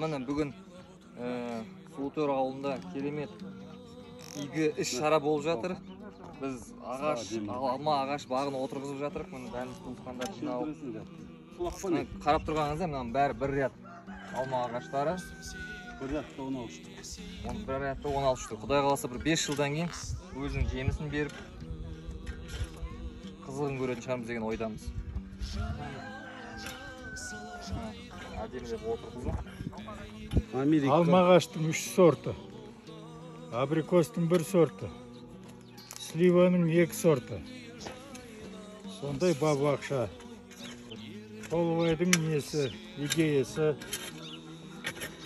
Міне бүгін Суытөр ауылында керемет игі іс-шара болып жатыр. Біз алма ағаш бағын отырғызып жатырық. Міне бәріміз туысқандар жиналып. Қарап тұрғаныңызда мына бәрі бір ряд алма ағаштары. Bir riyatda 16 штук. Bir riyatda 16 штук. Құдай қаласа бір 5 жылдан кейін өзінің жемісін беріп қызығын көретін шығармыз деген ойдамыз. Әдемілеп отырғызу. Алма ағаштың 3 сорты, абрикостың 1 сорты, сливаның 2 сорты. Сондай бақ-бақша. Толыбайдың несі, идеясы.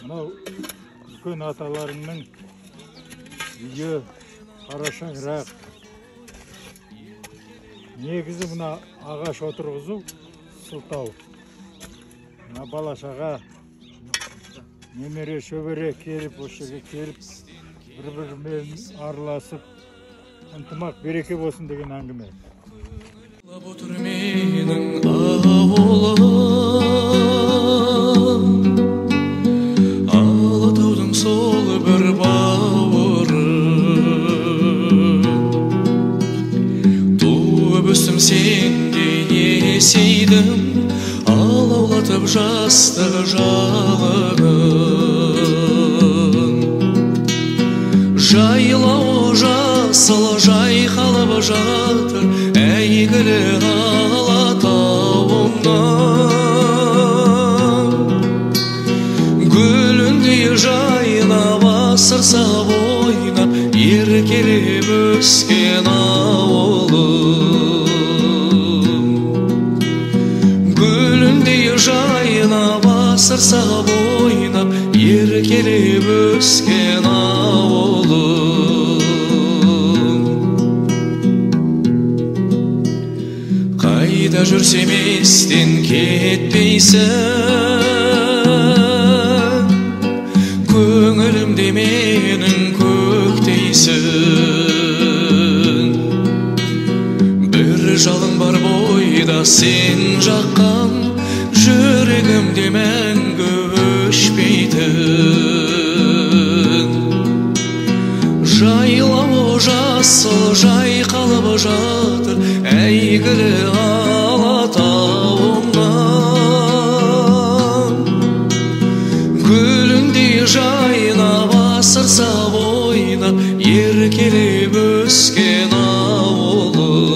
Мынау үлкен аталарының үйі қарашаңырақ. Негізі мына ағаш отырғызу сылтау. Мына балашаға немере шөбере келіп, осы жерге келіп, бір-бірімен араласып, ынтымақ береке болсын деген әңгіме. Отыр менің ауылым, Алатаудың сол бір бауырым, туып өстім сенде есейдім, алаулатып жастық жалығын. Жайлау жасыл жайқалып жатыр әйгілі Алатауымнан. Гүліндей жайнап асырса ойнап еркелеп өскен ауылым. Гүліндей жайнап асырса ойнап еркелеп өскен ауылым. Қайда жүрсем естен кетпейсің, көңілімде менің көктейсің. Бір жалын бар бойда сен жаққан, жүрегімде мәңгі өшпейтін. Жайлау жасыл жайқалып жатыр әйгілі Алатауымнан. Гүліндей жайнап асырса ойнап еркелеп өскен ауылым.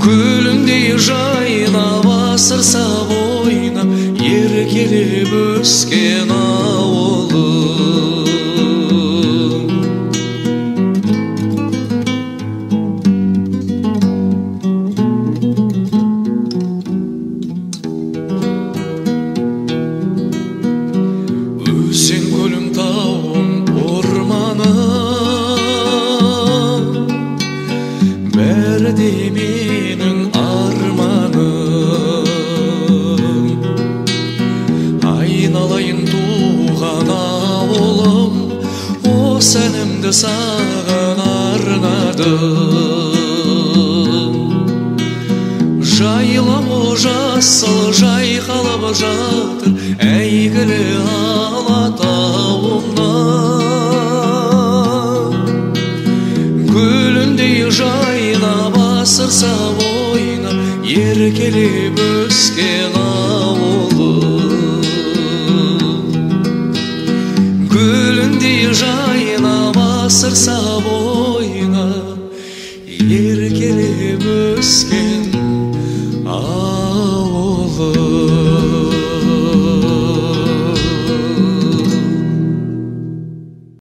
Гүліндей жайнап асырса ойнап еркелеп өскен ауылым. Өзен көлім тауым орманым, бәрі де менің арманым. Айналайын туған ауылым, осы әнімді саған арнадым. Жайлау жасыл жайқалып жатыр әйгілі Алатауымнан. Гүліндей жайнап асырса ойнап еркелеп өскен ауылым. Гүліндей жайнап асырса ойнап еркелеп өскен